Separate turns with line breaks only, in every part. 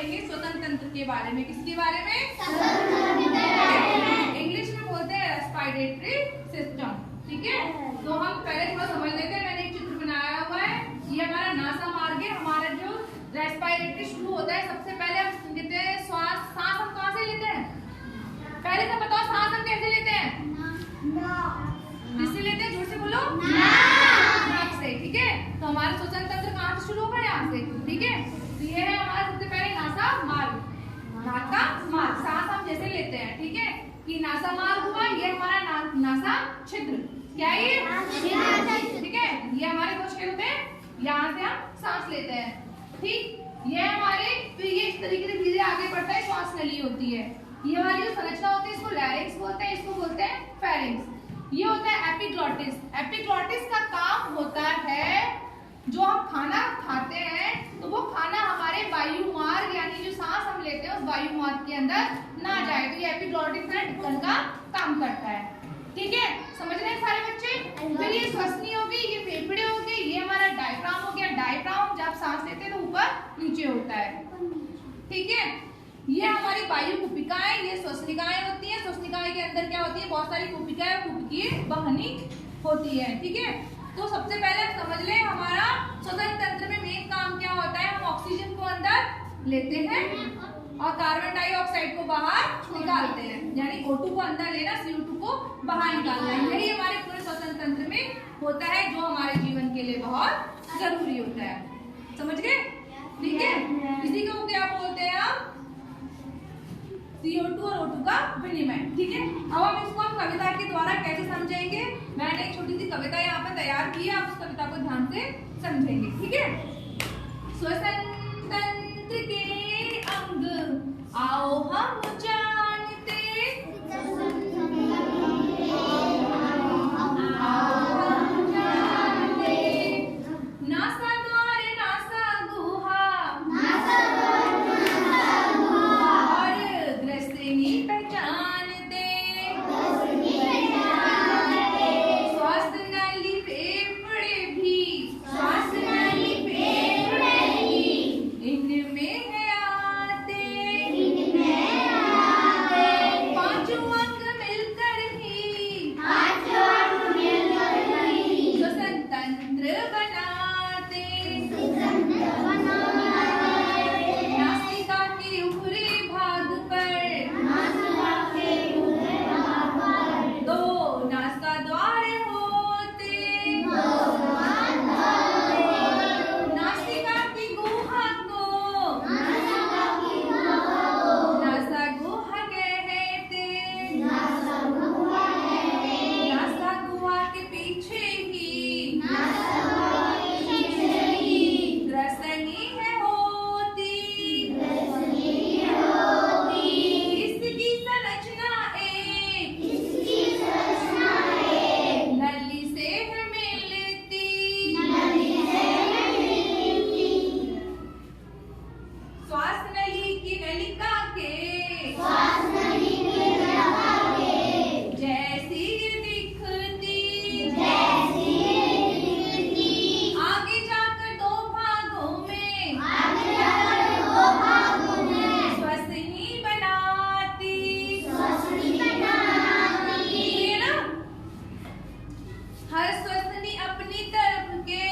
पढ़ेंगे श्वसन तंत्र के बारे में। किसके बारे में? इंग्लिश में बोलते हैं रेस्पिरेटरी सिस्टम। ठीक है, तो हम पहले थोड़ा समझ लेते हैं। मैंने एक चित्र बनाया हुआ है, ये हमारा नासा मार्ग है। हमारा जो रेस्पिरेटरी शुरू होता है, सबसे पहले हम लेते हैं श्वास। सांस हम कहाँ से लेते हैं? पहले तो बताओ, सांस हम कैसे लेते हैं? किससे लेते हैं? जोर से बोलो। नाक से। ठीक है, तो हमारा श्वसन तंत्र कहाँ से शुरू होगा? यहाँ से। ठीक है, तो ये है हमारा सबसे पहले नासा मार्ग। नाक का मार्ग, सांस हम जैसे लेते हैं। ठीक है, कि नासा मार्ग हुआ, ये हमारा नासा छिद्र। क्या है ये? ठीक है, ये हमारे दो छेद होते हैं, यहाँ से हम सांस लेते हैं। ठीक, ये हमारे, तो ये इस तरीके से धीरे आगे बढ़ता है, श्वास नली होती है। ये वाली जो संरचना होती है, इसको लैरिंक्स बोलते हैं, इसको बोलते हैं फेरिंक्स। ये होता है एपिग्लॉटिस। एपिग्लॉटिस का काम होता है, जो हम खाना खाते हैं तो वो खाना हमारे वायु मार्ग, यानी जो सांस हम लेते हैं उस वायु मार्ग के अंदर ना जाए, तो ये एपिग्लॉटिस का ढक्कन का काम करता है। ठीक है, समझ रहे हैं सारे बच्चे? फिर ये श्वसनी होगी, ये फेफड़े हो गए, ये हमारा डायफ्राम हो गया। डायफ्राम जब सांस लेते हैं तो ऊपर नीचे होता है। ठीक है, ये हमारी वायु कुपिकाएं, ये श्वसनिकाएं होती हैं। श्वसनिकाएं के अंदर क्या होती है? बहुत सारी कुपिकाएं, कुपिकीय वाहिनी होती है। ठीक है, तो सबसे पहले हम समझ लें हमारा श्वसन तंत्र में मेन काम क्या होता है। हम ऑक्सीजन को अंदर लेते हैं और कार्बन डाइऑक्साइड को बाहर निकालते हैं, यानी O2 को अंदर लेना, CO2 को बाहर निकालना। यही हमारे पूरे श्वसन तंत्र में होता है, जो हमारे जीवन के लिए बहुत जरूरी होता है। समझ गए? ठीक है, इसी को क्या बोलते हैं आप? CO2 और O2 का विनिमय। ठीक है, अब हम इसको कविता के द्वारा कैसे समझेंगे? मैंने एक छोटी सी कविता यहाँ पे तैयार की है, आप उस कविता को ध्यान से समझेंगे। ठीक है, श्वसन तंत्र के अंग आओ हम जानते, नासा द्वार नासा गुहा, और ग्रसनी पहचानते, श्वास नली फेफड़े भी, इनमें है आते, पांचों अंग मिलकर ही श्वसन तंत्र बनाते, नासिका के ऊपरी भाग पर दो नासा द्वार होते, नासिका की गुहा को नासा गुहा कहते, नासा गुहा के पीछे ही ग्रसनी है होती, इसकी संरचना एक नली से है मिलती, श्वास नली की नलिका के जैसी दिखती, आगे जाकर दो भागों में श्वसनी बनाती। ये ना, हर श्वसनी अपनी तरफ के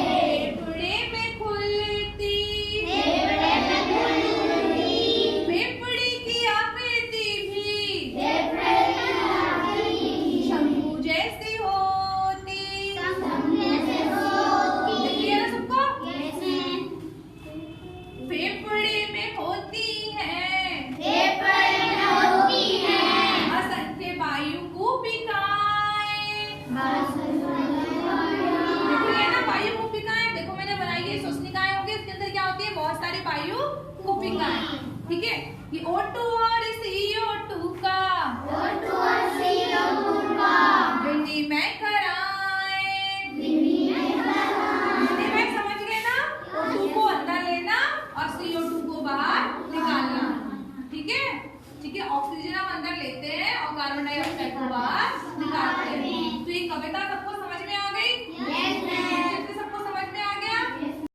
फेफड़े में खुलती, फेफड़े की आकृति भी शंकु जैसी होती। देखिए ना सबको, फेफड़े में होती है असंख्य वायु कुपिकाएं। देखिए ना, वायु कुपिकाएं, देखो मैंने बनाई है, श्वसनिकाएं होंगी, इसके अंदर क्या होती है? बहुत सारी वायु कुपिकाएं। ठीक है, ये O2 और CO2 का